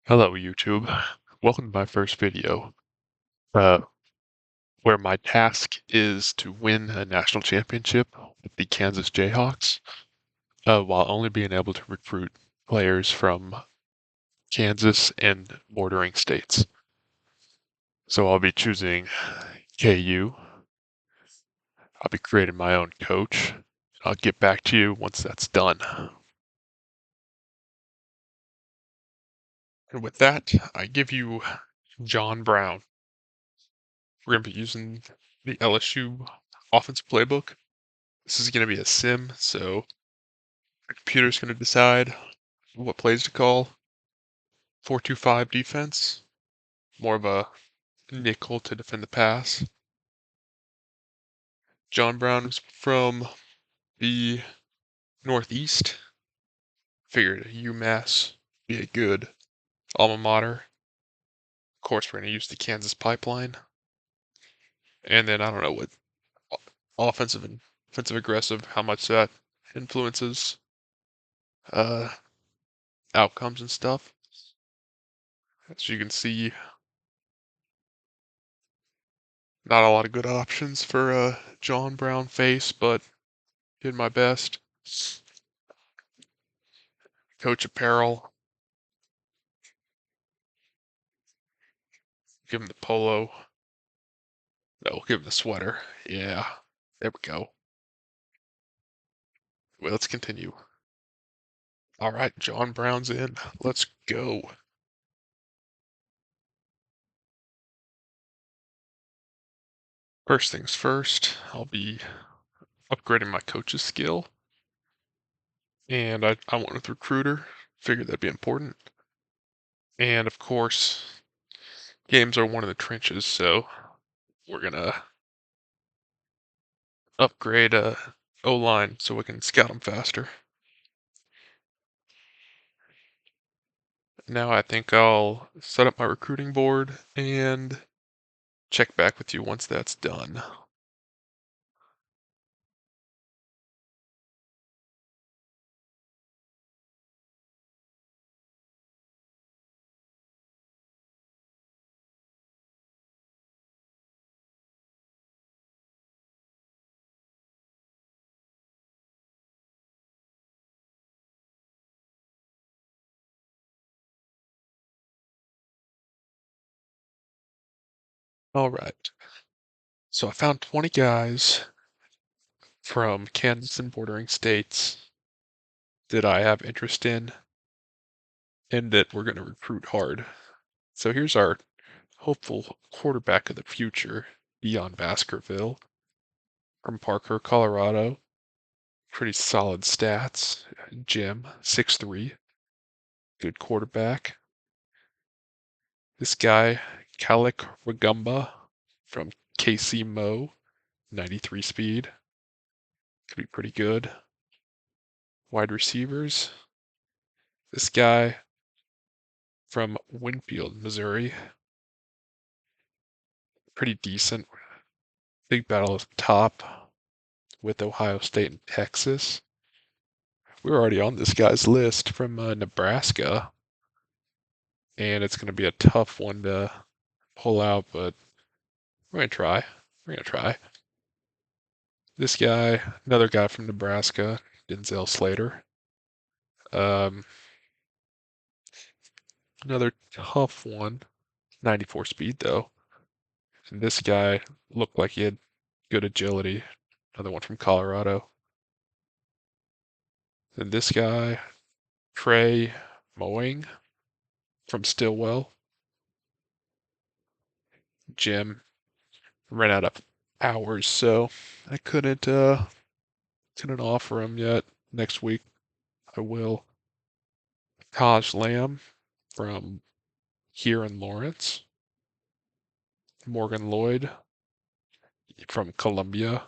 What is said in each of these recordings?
Hello, YouTube. Welcome to my first video, uh, where my task is to win a national championship with the Kansas Jayhawks, while only being able to recruit players from Kansas and bordering states. So I'll be choosing KU. I'll be creating my own coach. I'll get back to you once that's done. And with that, I give you John Brown. We're going to be using the LSU offensive playbook. This is going to be a sim, so the computer's going to decide what plays to call. 4-2-5 defense, more of a nickel to defend the pass. John Brown is from the Northeast. Figured UMass be a good alma mater. Of course, we're going to use the Kansas pipeline. And then I don't know what offensive and defensive aggressive, how much that influences uh, outcomes and stuff. As you can see, not a lot of good options for John Brown face, but did my best. Coach apparel. Give him the polo. No, we'll give him the sweater. Yeah, there we go. Well, let's continue. All right, John Brown's in. Let's go. First things first, I'll be upgrading my coach's skill. And I went with recruiter. Figured that'd be important. And of course, games are one of the trenches, so we're gonna upgrade O-line so we can scout them faster. Now I think I'll set up my recruiting board and check back with you once that's done. All right. So I found 20 guys from Kansas and bordering states that I have interest in and that we're going to recruit hard. So here's our hopeful quarterback of the future, Dion Baskerville from Parker, Colorado. Pretty solid stats. Jim, 6'3", good quarterback. This guy, Kalik Ragumba from KC Mo, 93 speed. Could be pretty good. Wide receivers. This guy from Winfield, Missouri. Pretty decent. Big battle at the top with Ohio State and Texas. We were already on this guy's list from Nebraska. And it's going to be a tough one to pull out, but we're going to try. We're going to try. This guy, another guy from Nebraska, Denzel Slater. Um, Another tough one. 94 speed, though. And this guy looked like he had good agility. Another one from Colorado. And this guy, Trey Mowing from Stillwell. Jim ran out of hours, so I couldn't offer him yet. Next week I will. Taj Lamb from here in Lawrence. Morgan Lloyd from Columbia.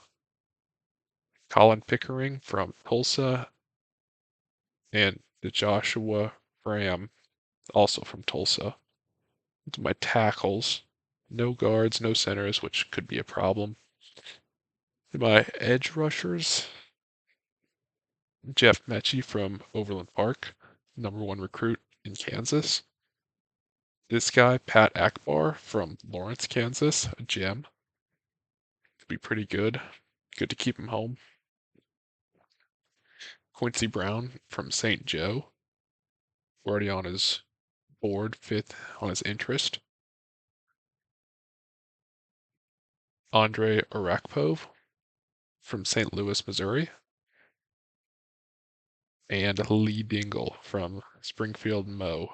Colin Pickering from Tulsa. And the Joshua Graham, also from Tulsa. It's my tackles. No guards, no centers, which could be a problem. My edge rushers, Jeff Mechie from Overland Park, #1 recruit in Kansas. This guy, Pat Akbar from Lawrence, Kansas, a gem. Could be pretty good. Good to keep him home. Quincy Brown from St. Joe. Already on his board, 5th on his interest. Andre Arakpov from St. Louis, Missouri. And Lee Dingle from Springfield, Mo.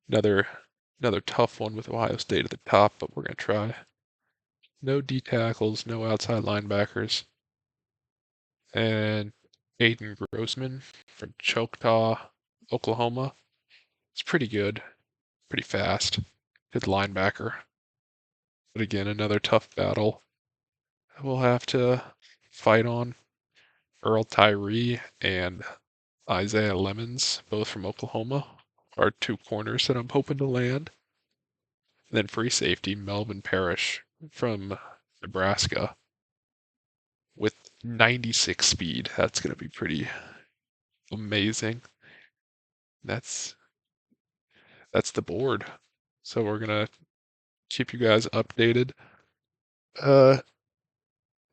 Another tough one with Ohio State at the top, but we're going to try. No D tackles, no outside linebackers. And Aiden Grossman from Choctaw, Oklahoma. It's pretty good, pretty fast. Good linebacker. But again, another tough battle. We'll have to fight on. Earl Tyree and Isaiah Lemons, both from Oklahoma, are 2 corners that I'm hoping to land. And then free safety, Melvin Parrish from Nebraska with 96 speed. That's going to be pretty amazing. That's the board. So we're going to keep you guys updated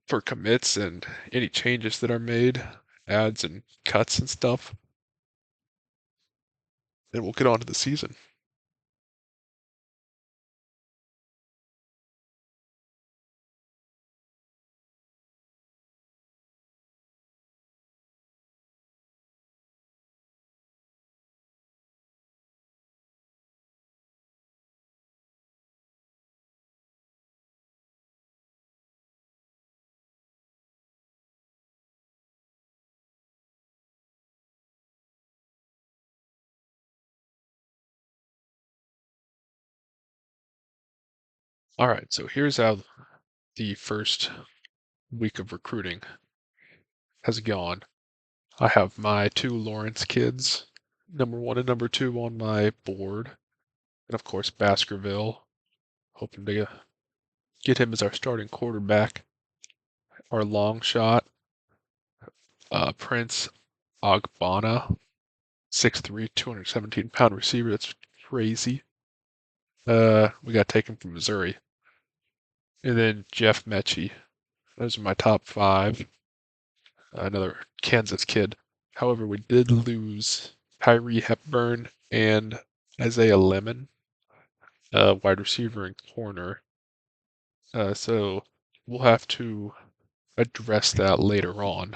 for commits and any changes that are made, adds and cuts and stuff. And we'll get on to the season. All right, so here's how the first week of recruiting has gone. I have my 2 Lawrence kids, number 1 and number 2 on my board. And of course, Baskerville, hoping to get him as our starting quarterback. Our long shot, Prince Ogbonna, 6'3", 217-pound receiver. That's crazy. We got taken from Missouri. And then Jeff Mechie. Those are my top 5. Another Kansas kid. However, we did lose Tyree Hepburn and Isaiah Lemon, wide receiver and corner. So we'll have to address that later on.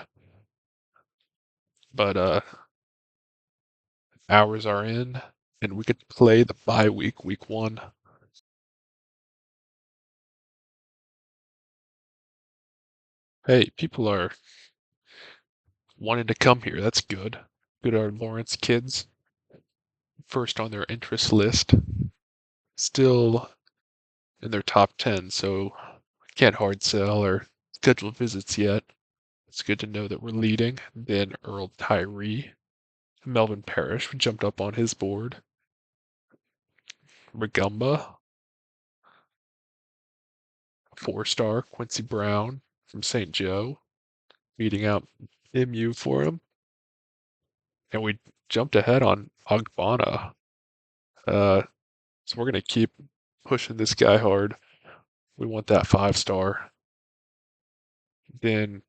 But hours are in, and we could play the bye week, week 1. Hey, people are wanting to come here. That's good. Good, our Lawrence kids, first on their interest list. Still in their top 10, so can't hard sell or schedule visits yet. It's good to know that we're leading. Then Earl Tyree, Melvin Parrish jumped up on his board. Regumba, 4-star Quincy Brown from St. Joe, beating out MU for him. And we jumped ahead on Ogbonna. So we're going to keep pushing this guy hard. We want that 5-star. Then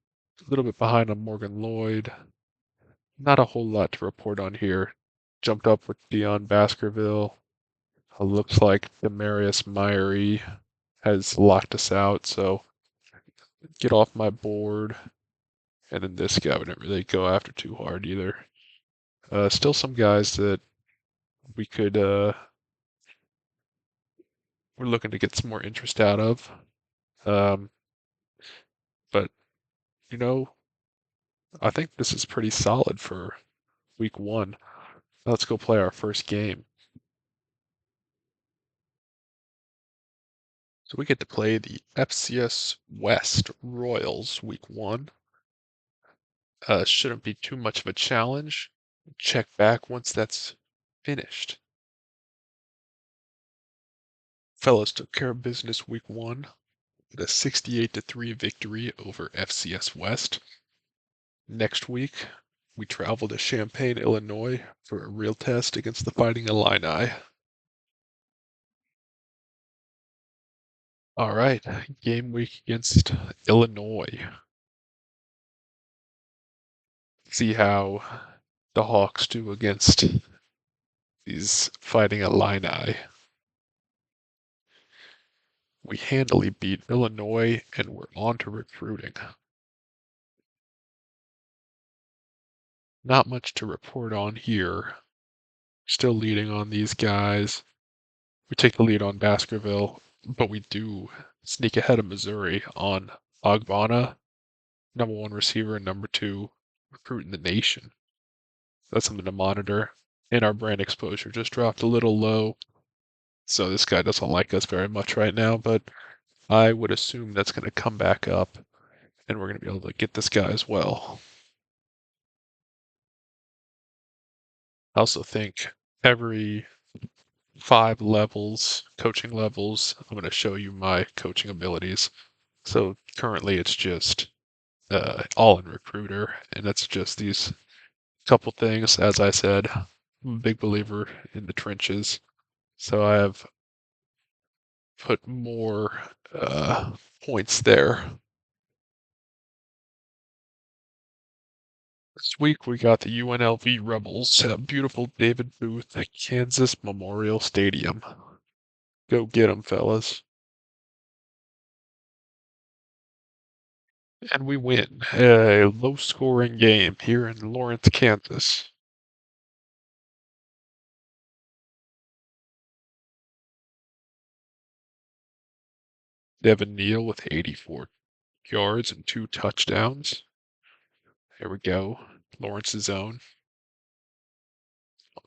a little bit behind on Morgan Lloyd. Not a whole lot to report on here. Jumped up with Dion Baskerville. Looks like Demarius Myrie has locked us out, so get off my board. And then this guy we didn't really go after too hard either. Still some guys that we could we're looking to get some more interest out of. But you know, I think this is pretty solid for week 1. Let's go play our first game. So we get to play the FCS West Royals week 1. Shouldn't be too much of a challenge. Check back once that's finished. Fellows took care of business week 1 with a 68-3 victory over FCS West. Next week, we travel to Champaign, Illinois for a real test against the Fighting Illini. All right, game week against Illinois. See how the Hawks do against these Fighting Illini. We handily beat Illinois, and we're on to recruiting. Not much to report on here. Still leading on these guys. We take the lead on Baskerville, but we do sneak ahead of Missouri on Ogbonna, number one receiver and number two recruit in the nation. That's something to monitor. And our brand exposure just dropped a little low. So this guy doesn't like us very much right now, but I would assume that's going to come back up and we're going to be able to get this guy as well. I also think every 5 levels, coaching levels, I'm going to show you my coaching abilities. So currently it's just all in recruiter, and it's just these couple things. As I said, I'm a big believer in the trenches. So I have put more points there. This week we got the UNLV Rebels at beautiful David Booth at Kansas Memorial Stadium. Go get 'em, fellas. And we win a low-scoring game here in Lawrence, Kansas. Devin Neal with 84 yards and 2 touchdowns. Here we go. Lawrence's own.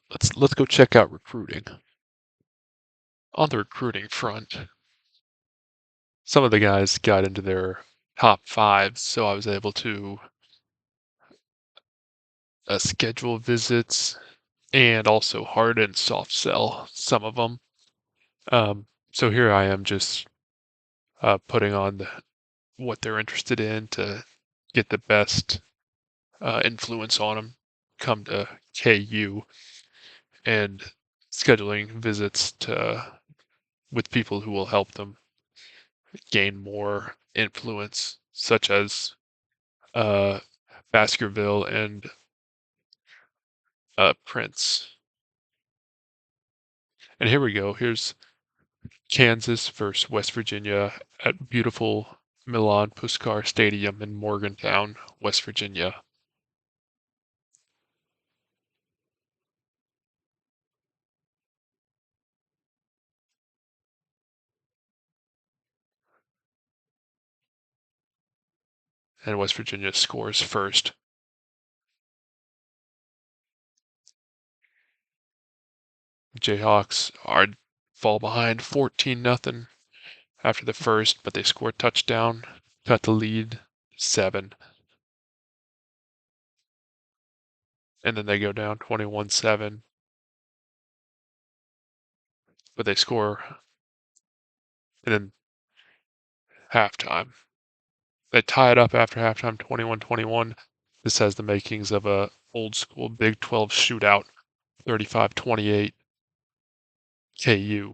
Let's go check out recruiting. On the recruiting front, some of the guys got into their top 5, so I was able to schedule visits and also hard and soft sell some of them. So here I am just putting on what they're interested in to get the best influence on them come to KU and scheduling visits with people who will help them gain more influence, such as uh, Baskerville and Prince. And here we go. Here's Kansas versus West Virginia at beautiful Milan Puskar Stadium in Morgantown, West Virginia. And West Virginia scores first. Jayhawks are fall behind 14-0 after the first, but they score a touchdown, cut the lead 7. And then they go down 21-7. But they score and then halftime. They tie it up after halftime 21-21. This has the makings of a old school Big 12 shootout, 35-28 KU.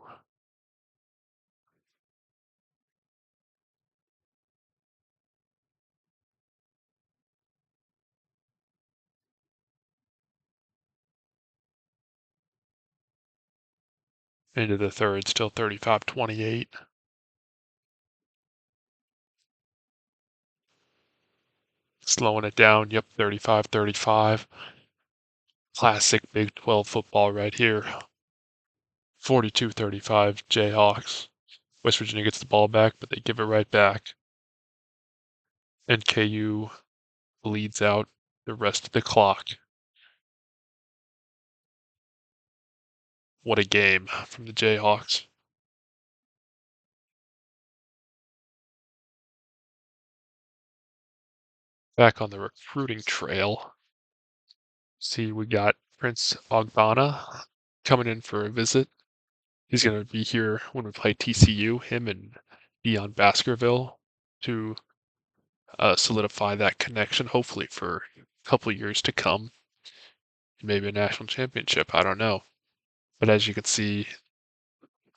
Into the third, still 35-28. Slowing it down, yep, 35-35. Classic Big 12 football right here. 42-35 Jayhawks. West Virginia gets the ball back, but they give it right back. And KU bleeds out the rest of the clock. What a game from the Jayhawks. Back on the recruiting trail. See, we got Prince Ogbonna coming in for a visit. He's going to be here when we play TCU, him and Dion Baskerville, to solidify that connection, hopefully for a couple years to come. Maybe a national championship, I don't know. But as you can see,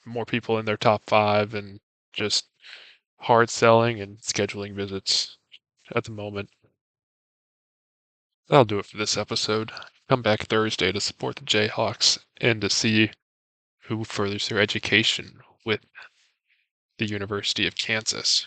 more people in their top 5 and just hard selling and scheduling visits at the moment. That'll do it for this episode. Come back Thursday to support the Jayhawks and to see who furthers their education with the University of Kansas.